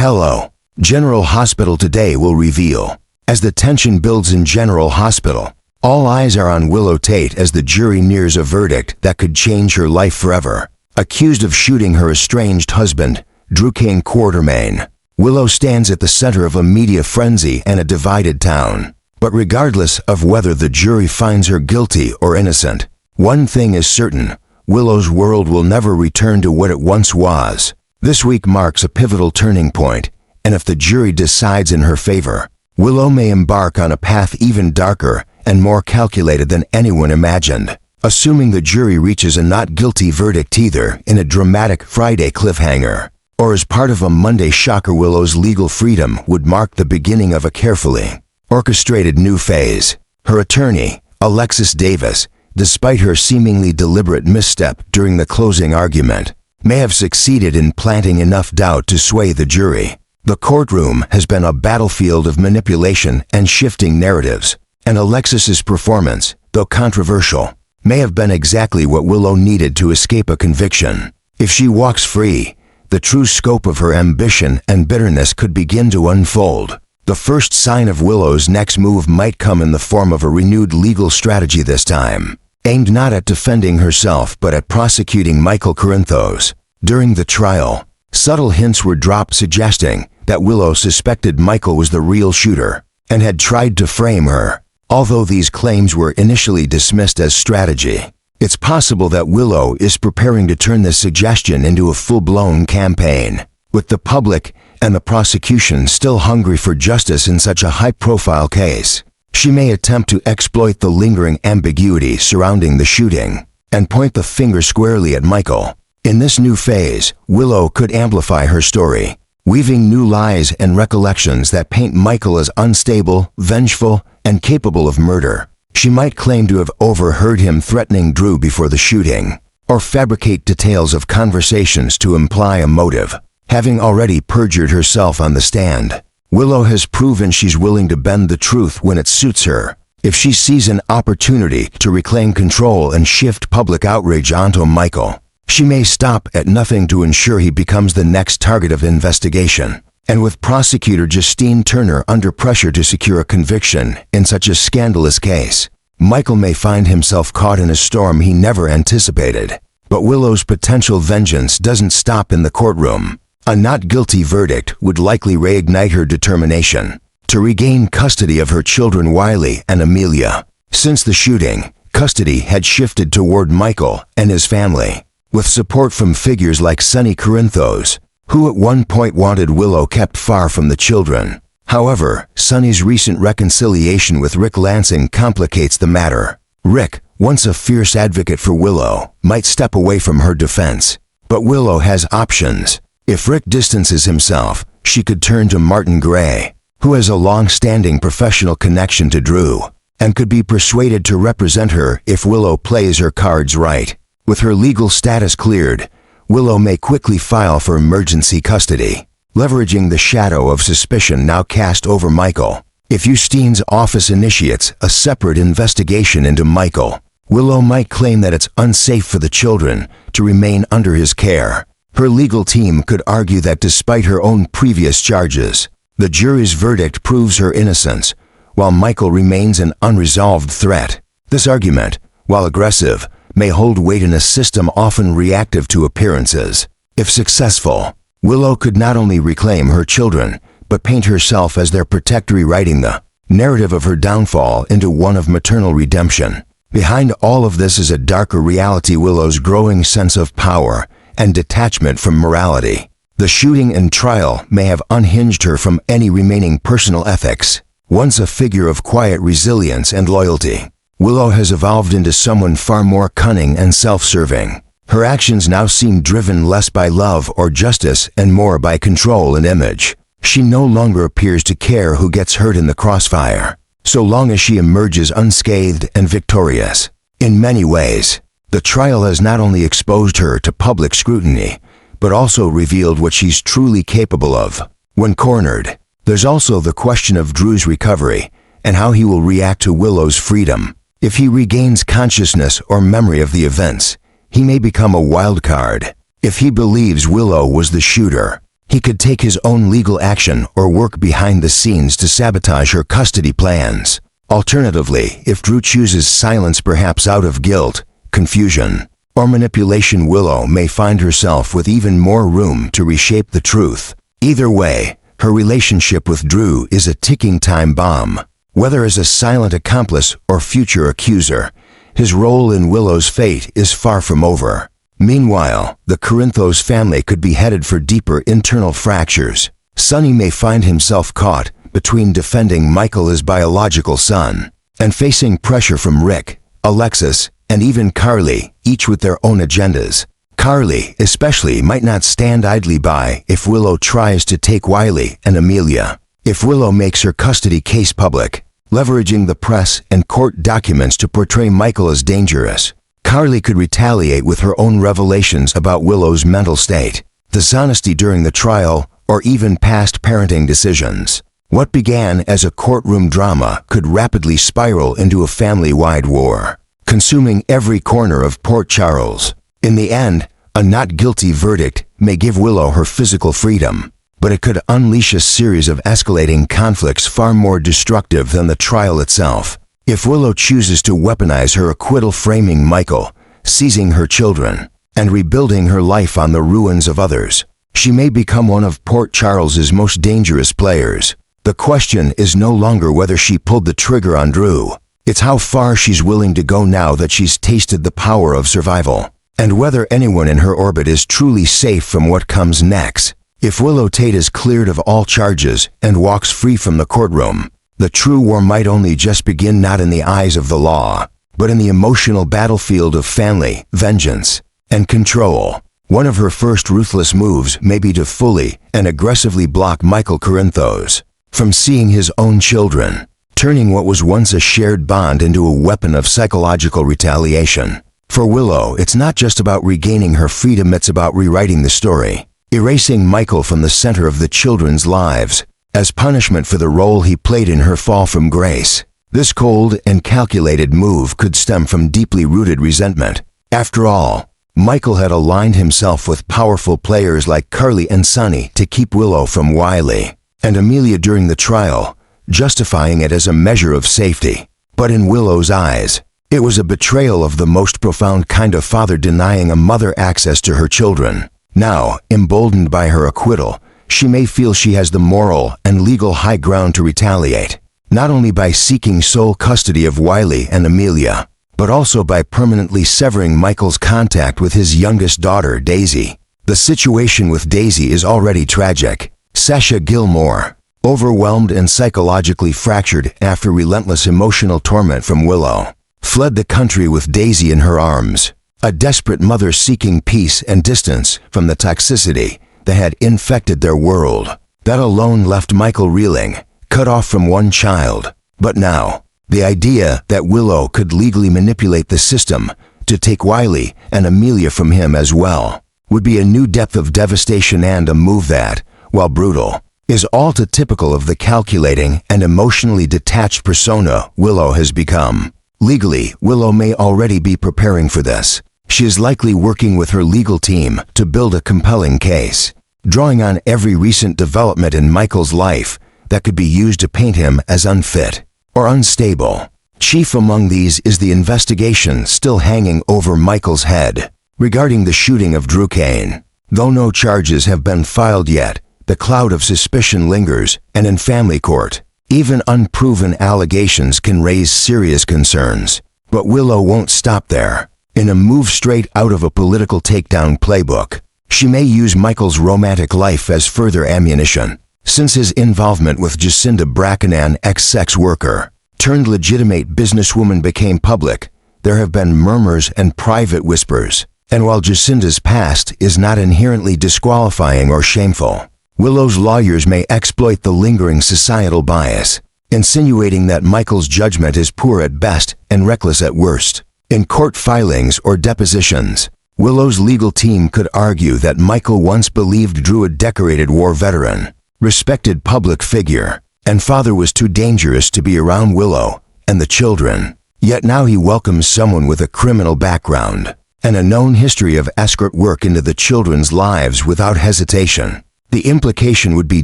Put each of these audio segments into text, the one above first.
Hello. General Hospital today will reveal. As the tension builds in General Hospital, all eyes are on Willow Tate as the jury nears a verdict that could change her life forever. Accused of shooting her estranged husband, Drew King Quartermain, Willow stands at the center of a media frenzy and a divided town. But regardless of whether the jury finds her guilty or innocent, one thing is certain: Willow's world will never return to what it once was. This week marks a pivotal turning point, and if the jury decides in her favor, Willow may embark on a path even darker and more calculated than anyone imagined. Assuming the jury reaches a not guilty verdict either in a dramatic Friday cliffhanger or as part of a Monday shocker, Willow's legal freedom would mark the beginning of a carefully orchestrated new phase. Her attorney, Alexis Davis, despite her seemingly deliberate misstep during the closing argument, may have succeeded in planting enough doubt to sway the jury. The courtroom has been a battlefield of manipulation and shifting narratives, and Alexis's performance, though controversial, may have been exactly what Willow needed to escape a conviction. If she walks free, the true scope of her ambition and bitterness could begin to unfold. The first sign of Willow's next move might come in the form of a renewed legal strategy, this time aimed not at defending herself but at prosecuting Michael Corinthos. During the trial, subtle hints were dropped suggesting that Willow suspected Michael was the real shooter and had tried to frame her. Although these claims were initially dismissed as strategy, it's possible that Willow is preparing to turn this suggestion into a full-blown campaign. With the public and the prosecution still hungry for justice in such a high-profile case, she may attempt to exploit the lingering ambiguity surrounding the shooting and point the finger squarely at Michael. In this new phase, Willow could amplify her story, weaving new lies and recollections that paint Michael as unstable, vengeful, and capable of murder. She might claim to have overheard him threatening Drew before the shooting, or fabricate details of conversations to imply a motive. Having already perjured herself on the stand, Willow has proven she's willing to bend the truth when it suits her. If she sees an opportunity to reclaim control and shift public outrage onto Michael, she may stop at nothing to ensure he becomes the next target of investigation. And with prosecutor Justine Turner under pressure to secure a conviction in such a scandalous case, Michael may find himself caught in a storm he never anticipated. But Willow's potential vengeance doesn't stop in the courtroom. A not guilty verdict would likely reignite her determination to regain custody of her children Wiley and Amelia. Since the shooting, custody had shifted toward Michael and his family, with support from figures like Sonny Corinthos, who at one point wanted Willow kept far from the children. However, Sonny's recent reconciliation with Rick Lansing complicates the matter. Rick, once a fierce advocate for Willow, might step away from her defense. But Willow has options. If Rick distances himself, she could turn to Martin Gray, who has a long-standing professional connection to Drew, and could be persuaded to represent her if Willow plays her cards right. With her legal status cleared, Willow may quickly file for emergency custody, leveraging the shadow of suspicion now cast over Michael. If Justine's office initiates a separate investigation into Michael, Willow might claim that it's unsafe for the children to remain under his care. Her legal team could argue that despite her own previous charges, the jury's verdict proves her innocence, while Michael remains an unresolved threat. This argument, while aggressive, may hold weight in a system often reactive to appearances. If successful, Willow could not only reclaim her children, but paint herself as their protector, rewriting the narrative of her downfall into one of maternal redemption. Behind all of this is a darker reality: Willow's growing sense of power and detachment from morality. The shooting and trial may have unhinged her from any remaining personal ethics. Once a figure of quiet resilience and loyalty, Willow has evolved into someone far more cunning and self-serving. Her actions now seem driven less by love or justice and more by control and image. She no longer appears to care who gets hurt in the crossfire, so long as she emerges unscathed and victorious. In many ways, the trial has not only exposed her to public scrutiny, but also revealed what she's truly capable of. When cornered, there's also the question of Drew's recovery and how he will react to Willow's freedom. If he regains consciousness or memory of the events, he may become a wild card. If he believes Willow was the shooter, He could take his own legal action or work behind the scenes to sabotage her custody plans. Alternatively, if Drew chooses silence, perhaps out of guilt, confusion, or manipulation, Willow may find herself with even more room to reshape the truth. Either way, her relationship with Drew is a ticking time bomb. Whether as a silent accomplice or future accuser, his role in Willow's fate is far from over. Meanwhile, the Corinthos family could be headed for deeper internal fractures. Sonny may find himself caught between defending Michael, his biological son, and facing pressure from Rick, Alexis, and even Carly, each with their own agendas. Carly, especially, might not stand idly by if Willow tries to take Wiley and Amelia. If Willow makes her custody case public, leveraging the press and court documents to portray Michael as dangerous, Carly could retaliate with her own revelations about Willow's mental state, dishonesty during the trial, or even past parenting decisions. What began as a courtroom drama could rapidly spiral into a family-wide war, consuming every corner of Port Charles. In the end, a not guilty verdict may give Willow her physical freedom, but it could unleash a series of escalating conflicts far more destructive than the trial itself. If Willow chooses to weaponize her acquittal, framing Michael, seizing her children, and rebuilding her life on the ruins of others, she may become one of Port Charles's most dangerous players. The question is no longer whether she pulled the trigger on Drew. It's how far she's willing to go now that she's tasted the power of survival, and whether anyone in her orbit is truly safe from what comes next. If Willow Tate is cleared of all charges and walks free from the courtroom, the true war might only just begin, not in the eyes of the law, but in the emotional battlefield of family, vengeance, and control. One of her first ruthless moves may be to fully and aggressively block Michael Corinthos from seeing his own children, turning what was once a shared bond into a weapon of psychological retaliation. For Willow, it's not just about regaining her freedom, it's about rewriting the story, erasing Michael from the center of the children's lives, as punishment for the role he played in her fall from grace. This cold and calculated move could stem from deeply rooted resentment. After all, Michael had aligned himself with powerful players like Carly and Sonny to keep Willow from Wiley and Amelia during the trial, justifying it as a measure of safety. But in Willow's eyes, it was a betrayal of the most profound kind, of father denying a mother access to her children. Now, emboldened by her acquittal, she may feel she has the moral and legal high ground to retaliate, not only by seeking sole custody of Wiley and Amelia, but also by permanently severing Michael's contact with his youngest daughter, Daisy. The situation with Daisy is already tragic. Sasha Gilmore, overwhelmed and psychologically fractured after relentless emotional torment from Willow, fled the country with Daisy in her arms, a desperate mother seeking peace and distance from the toxicity that had infected their world. That alone left Michael reeling, cut off from one child. But now, the idea that Willow could legally manipulate the system to take Wiley and Amelia from him as well would be a new depth of devastation, and a move that, while brutal, is all too typical of the calculating and emotionally detached persona Willow has become. Legally, Willow may already be preparing for this. She is likely working with her legal team to build a compelling case, drawing on every recent development in Michael's life that could be used to paint him as unfit or unstable. Chief among these is the investigation still hanging over Michael's head regarding the shooting of Drew Kane. Though no charges have been filed yet, the cloud of suspicion lingers, and in family court, even unproven allegations can raise serious concerns. But Willow won't stop there. In a move straight out of a political takedown playbook, she may use Michael's romantic life as further ammunition. Since his involvement with Jacinda Brackenan, ex-sex worker turned legitimate businesswoman, became public, there have been murmurs and private whispers. And while Jacinda's past is not inherently disqualifying or shameful, Willow's lawyers may exploit the lingering societal bias, insinuating that Michael's judgment is poor at best and reckless at worst. In court filings or depositions, Willow's legal team could argue that Michael once believed Drew a decorated war veteran, respected public figure, and father was too dangerous to be around Willow and the children. Yet now he welcomes someone with a criminal background and a known history of escort work into the children's lives without hesitation. The implication would be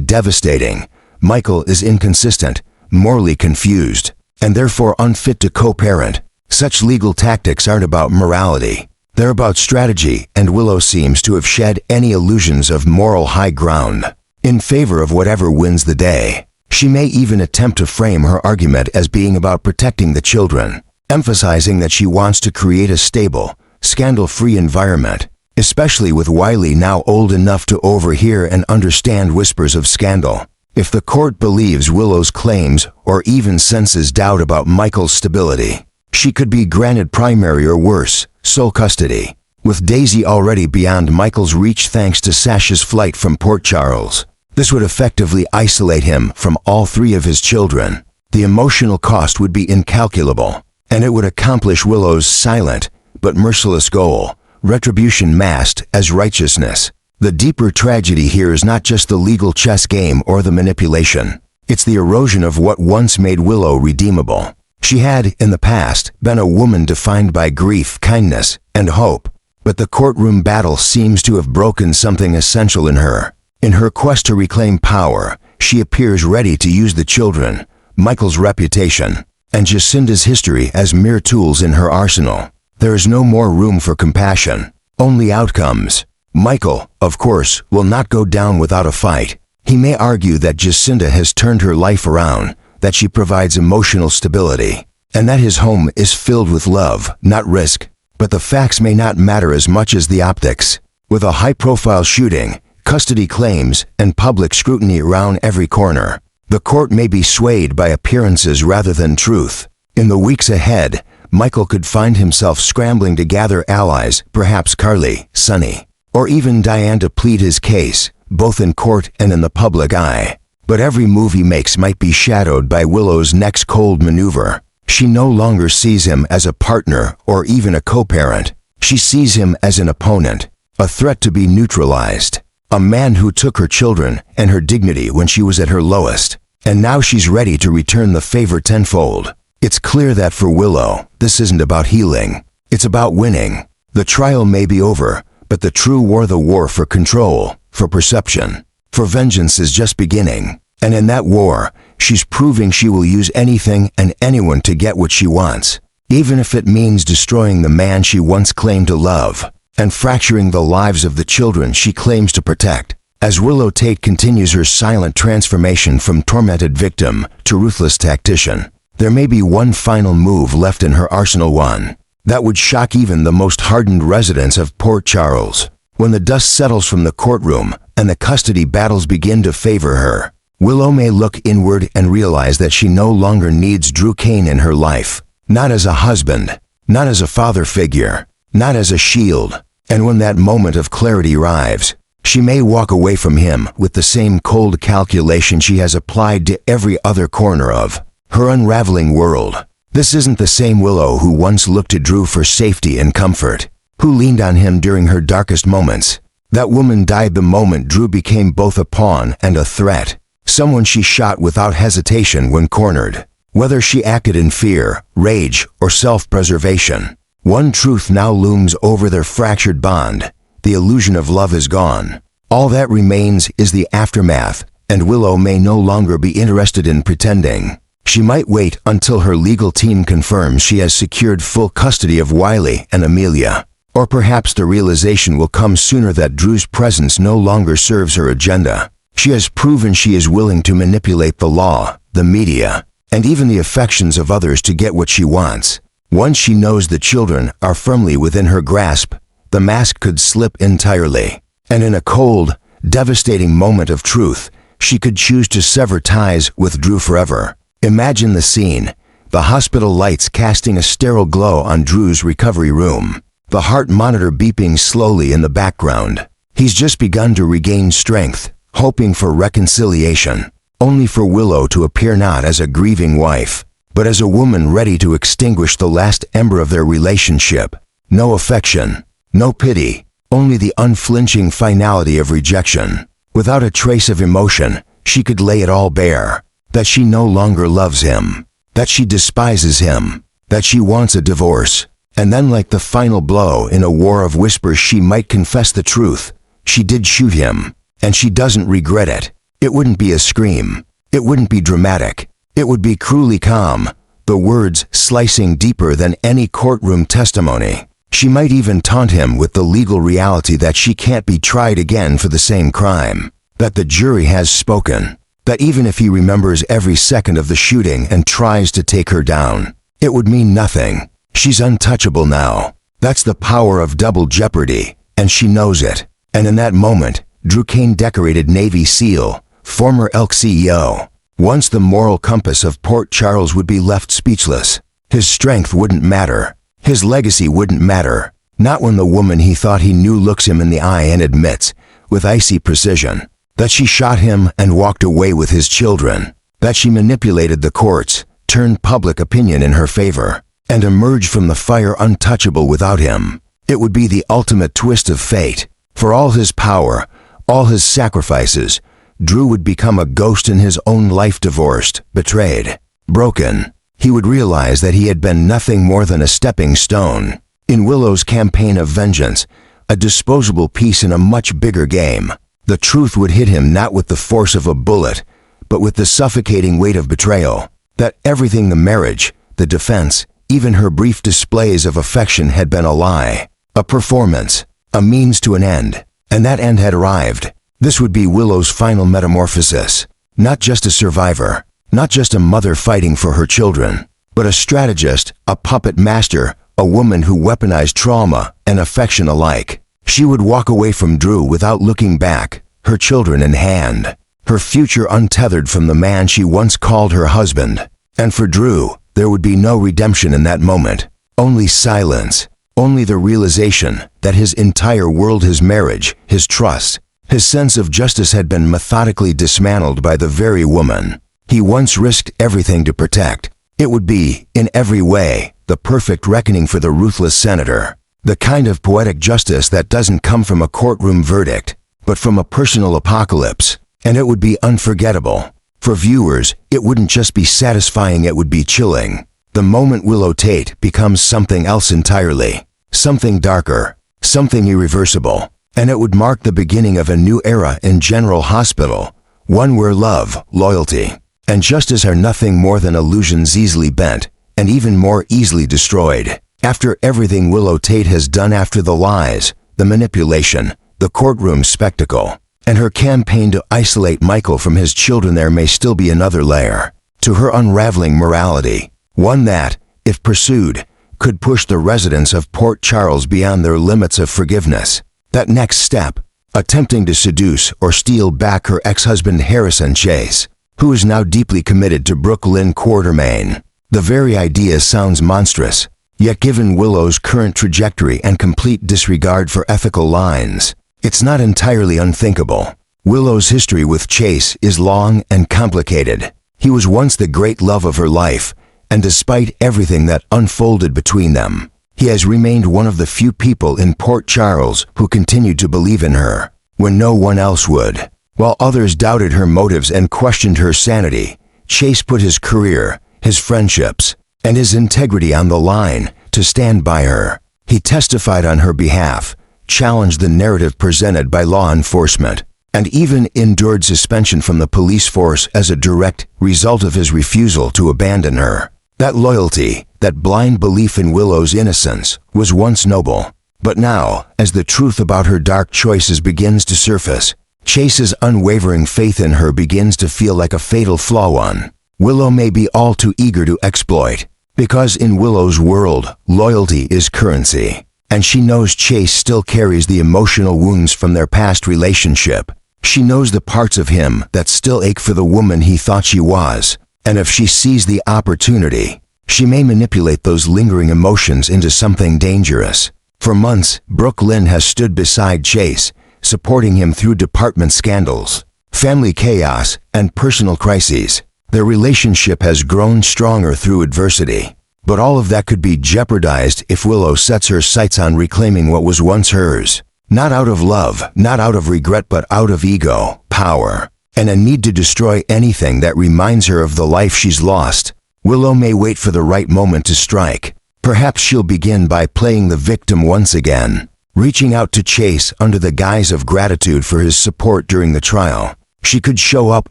devastating. Michael is inconsistent, morally confused, and therefore unfit to co-parent. Such legal tactics aren't about morality. They're about strategy, and Willow seems to have shed any illusions of moral high ground in favor of whatever wins the day. She may even attempt to frame her argument as being about protecting the children, emphasizing that she wants to create a stable, scandal-free environment, especially with Wiley now old enough to overhear and understand whispers of scandal. If the court believes Willow's claims or even senses doubt about Michael's stability, she could be granted primary or worse, sole custody, with Daisy already beyond Michael's reach thanks to Sasha's flight from Port Charles. This would effectively isolate him from all three of his children. The emotional cost would be incalculable, and it would accomplish Willow's silent but merciless goal, retribution masked as righteousness. The deeper tragedy here is not just the legal chess game or the manipulation. It's the erosion of what once made Willow redeemable. She had, in the past, been a woman defined by grief, kindness, and hope. But the courtroom battle seems to have broken something essential in her. In her quest to reclaim power, she appears ready to use the children, Michael's reputation, and Jacinda's history as mere tools in her arsenal. There is no more room for compassion, only outcomes. Michael, of course, will not go down without a fight. He may argue that Jacinda has turned her life around, that she provides emotional stability, and that his home is filled with love, not risk. But the facts may not matter as much as the optics. With a high-profile shooting, custody claims, and public scrutiny around every corner, the court may be swayed by appearances rather than truth. In the weeks ahead, Michael could find himself scrambling to gather allies, perhaps Carly, Sonny, or even Diane to plead his case, both in court and in the public eye. But every move he makes might be shadowed by Willow's next cold maneuver. She no longer sees him as a partner or even a co-parent. She sees him as an opponent, a threat to be neutralized, a man who took her children and her dignity when she was at her lowest, and now she's ready to return the favor tenfold. It's clear that for Willow, this isn't about healing. It's about winning. The trial may be over, but the true war, the war for control, for perception, for vengeance is just beginning. And in that war, she's proving she will use anything and anyone to get what she wants, even if it means destroying the man she once claimed to love, and fracturing the lives of the children she claims to protect. As Willow Tate continues her silent transformation from tormented victim to ruthless tactician, there may be one final move left in her arsenal, one that would shock even the most hardened residents of Port Charles. When the dust settles from the courtroom and the custody battles begin to favor her, Willow may look inward and realize that she no longer needs Drew Kane in her life, not as a husband, not as a father figure, not as a shield. And when that moment of clarity arrives, she may walk away from him with the same cold calculation she has applied to every other corner of her unraveling world. This isn't the same Willow who once looked to Drew for safety and comfort, who leaned on him during her darkest moments. That woman died the moment Drew became both a pawn and a threat, someone she shot without hesitation when cornered. Whether she acted in fear, rage, or self-preservation, one truth now looms over their fractured bond: the illusion of love is gone. All that remains is the aftermath, and Willow may no longer be interested in pretending. She might wait until her legal team confirms she has secured full custody of Wiley and Amelia. Or perhaps the realization will come sooner that Drew's presence no longer serves her agenda. She has proven she is willing to manipulate the law, the media, and even the affections of others to get what she wants. Once she knows the children are firmly within her grasp, the mask could slip entirely. And in a cold, devastating moment of truth, she could choose to sever ties with Drew forever. Imagine the scene: the hospital lights casting a sterile glow on Drew's recovery room, the heart monitor beeping slowly in the background. He's just begun to regain strength, hoping for reconciliation, only for Willow to appear not as a grieving wife, but as a woman ready to extinguish the last ember of their relationship. No affection, no pity, only the unflinching finality of rejection. Without a trace of emotion, she could lay it all bare: that she no longer loves him, that she despises him, that she wants a divorce. And then, like the final blow in a war of whispers, she might confess the truth. She did shoot him, and she doesn't regret it. It wouldn't be a scream. It wouldn't be dramatic. It would be cruelly calm, the words slicing deeper than any courtroom testimony. She might even taunt him with the legal reality that she can't be tried again for the same crime, that the jury has spoken, that even if he remembers every second of the shooting and tries to take her down, it would mean nothing. She's untouchable now. That's the power of double jeopardy, and she knows it. And in that moment, Drew Kane, decorated Navy SEAL, former Elk CEO, once the moral compass of Port Charles, would be left speechless. His strength wouldn't matter. His legacy wouldn't matter. Not when the woman he thought he knew looks him in the eye and admits, with icy precision, that she shot him and walked away with his children, that she manipulated the courts, turned public opinion in her favor, and emerged from the fire untouchable without him. It would be the ultimate twist of fate. For all his power, all his sacrifices, Drew would become a ghost in his own life, divorced, betrayed, broken. He would realize that he had been nothing more than a stepping stone in Willow's campaign of vengeance, a disposable piece in a much bigger game. The truth would hit him not with the force of a bullet, but with the suffocating weight of betrayal, that everything, the marriage, the defense, even her brief displays of affection, had been a lie, a performance, a means to an end, and that end had arrived. This would be Willow's final metamorphosis. Not just a survivor, not just a mother fighting for her children, but a strategist, a puppet master, a woman who weaponized trauma and affection alike. She would walk away from Drew without looking back, her children in hand, her future untethered from the man she once called her husband. And for Drew, there would be no redemption in that moment, only silence, only the realization that his entire world, his marriage, his trust, his sense of justice had been methodically dismantled by the very woman he once risked everything to protect. It would be, in every way, the perfect reckoning for the ruthless senator, the kind of poetic justice that doesn't come from a courtroom verdict, but from a personal apocalypse. And it would be unforgettable. For viewers, it wouldn't just be satisfying, it would be chilling. The moment Willow Tate becomes something else entirely, something darker, something irreversible, and it would mark the beginning of a new era in General Hospital, one where love, loyalty, and justice are nothing more than illusions easily bent, and even more easily destroyed. After everything Willow Tate has done, after the lies, the manipulation, the courtroom spectacle, and her campaign to isolate Michael from his children, there may still be another layer to her unraveling morality, one that, if pursued, could push the residents of Port Charles beyond their limits of forgiveness. That next step, attempting to seduce or steal back her ex-husband Harrison Chase, who is now deeply committed to Brooklyn Quartermain. The very idea sounds monstrous, yet given Willow's current trajectory and complete disregard for ethical lines, it's not entirely unthinkable. Willow's history with Chase is long and complicated. He was once the great love of her life, and despite everything that unfolded between them, he has remained one of the few people in Port Charles who continued to believe in her when no one else would. While others doubted her motives and questioned her sanity, Chase put his career, his friendships, and his integrity on the line to stand by her. He testified on her behalf, challenged the narrative presented by law enforcement, and even endured suspension from the police force as a direct result of his refusal to abandon her. That loyalty, that blind belief in Willow's innocence, was once noble. But now, as the truth about her dark choices begins to surface, Chase's unwavering faith in her begins to feel like a fatal flaw. One Willow may be all too eager to exploit, because in Willow's world, loyalty is currency, and she knows Chase still carries the emotional wounds from their past relationship. She knows the parts of him that still ache for the woman he thought she was, and if she sees the opportunity, she may manipulate those lingering emotions into something dangerous. For months, Brooklyn has stood beside Chase, supporting him through department scandals, family chaos, and personal crises. Their relationship has grown stronger through adversity, but all of that could be jeopardized if Willow sets her sights on reclaiming what was once hers. Not out of love, not out of regret, but out of ego, power, and a need to destroy anything that reminds her of the life she's lost. Willow may wait for the right moment to strike. Perhaps she'll begin by playing the victim once again, reaching out to Chase under the guise of gratitude for his support during the trial. She could show up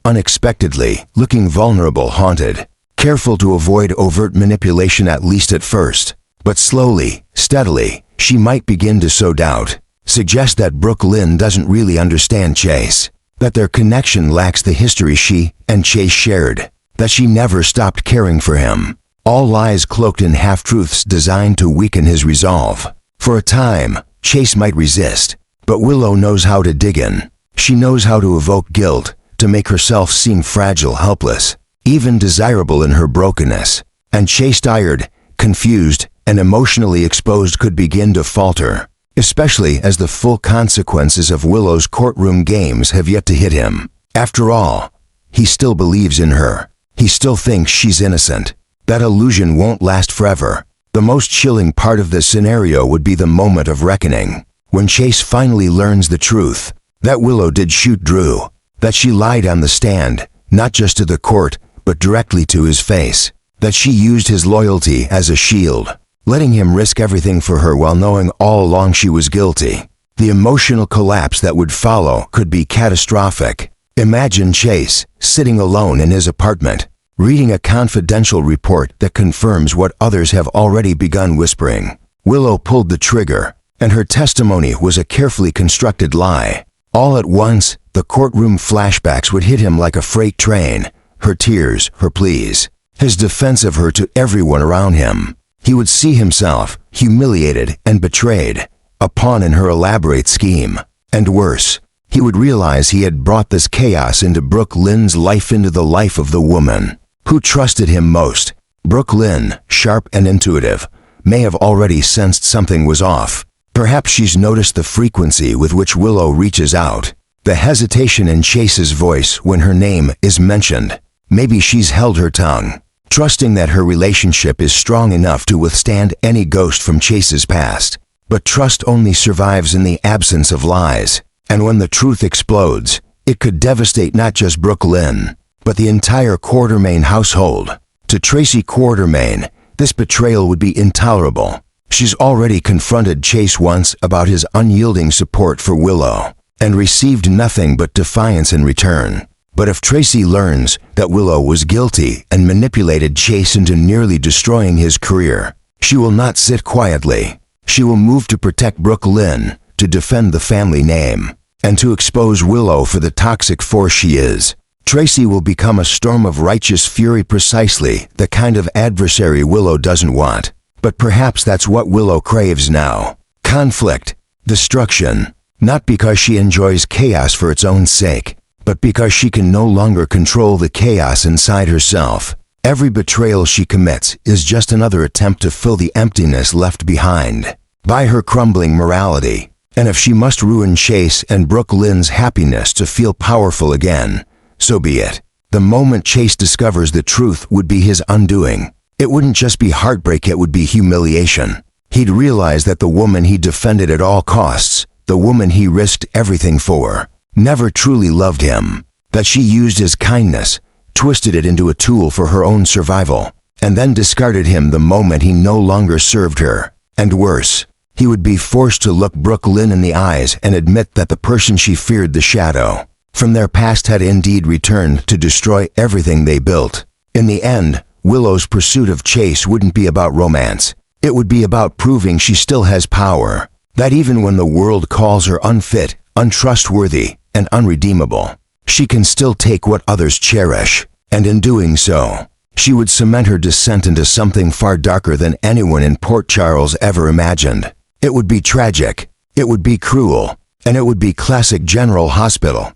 unexpectedly, looking vulnerable, haunted, careful to avoid overt manipulation at least at first. But slowly, steadily, she might begin to sow doubt, suggest that Brooke Lynn doesn't really understand Chase, that their connection lacks the history she and Chase shared, that she never stopped caring for him. All lies cloaked in half-truths designed to weaken his resolve. For a time, Chase might resist, but Willow knows how to dig in. She knows how to evoke guilt, to make herself seem fragile, helpless, even desirable in her brokenness. And Chase, tired, confused, and emotionally exposed, could begin to falter, especially as the full consequences of Willow's courtroom games have yet to hit him. After all, he still believes in her. He still thinks she's innocent. That illusion won't last forever. The most chilling part of this scenario would be the moment of reckoning, when Chase finally learns the truth, that Willow did shoot Drew, that she lied on the stand, not just to the court, but directly to his face, that she used his loyalty as a shield, letting him risk everything for her while knowing all along she was guilty. The emotional collapse that would follow could be catastrophic. Imagine Chase, sitting alone in his apartment, reading a confidential report that confirms what others have already begun whispering. Willow pulled the trigger, and her testimony was a carefully constructed lie. All at once, the courtroom flashbacks would hit him like a freight train. Her tears, her pleas, his defense of her to everyone around him. He would see himself, humiliated and betrayed, a pawn in her elaborate scheme. And worse, he would realize he had brought this chaos into Brooke Lynn's life, into the life of the woman who trusted him most. Brooke Lynn, sharp and intuitive, may have already sensed something was off. Perhaps she's noticed the frequency with which Willow reaches out, the hesitation in Chase's voice when her name is mentioned. Maybe she's held her tongue, trusting that her relationship is strong enough to withstand any ghost from Chase's past. But trust only survives in the absence of lies, and when the truth explodes, it could devastate not just Brooke Lynn, but the entire Quartermaine household. To Tracy Quartermaine, this betrayal would be intolerable. She's already confronted Chase once about his unyielding support for Willow, and received nothing but defiance in return. But if Tracy learns that Willow was guilty and manipulated Chase into nearly destroying his career, she will not sit quietly. She will move to protect Brooke Lynn, to defend the family name, and to expose Willow for the toxic force she is. Tracy will become a storm of righteous fury, precisely the kind of adversary Willow doesn't want. But perhaps that's what Willow craves now. Conflict, destruction, not because she enjoys chaos for its own sake, but because she can no longer control the chaos inside herself. Every betrayal she commits is just another attempt to fill the emptiness left behind by her crumbling morality. And if she must ruin Chase and Brooke Lynn's happiness to feel powerful again, so be it. The moment Chase discovers the truth would be his undoing. It wouldn't just be heartbreak, it would be humiliation. He'd realize that the woman he defended at all costs, the woman he risked everything for, never truly loved him. That she used his kindness, twisted it into a tool for her own survival, and then discarded him the moment he no longer served her. And worse, he would be forced to look Brooke Lynn in the eyes and admit that the person she feared, the shadow from their past, had indeed returned to destroy everything they built. In the end, Willow's pursuit of Chase wouldn't be about romance. It would be about proving she still has power, that even when the world calls her unfit, untrustworthy, and unredeemable, she can still take what others cherish. And in doing so, she would cement her descent into something far darker than anyone in Port Charles ever imagined. It would be tragic, it would be cruel, and it would be classic General Hospital.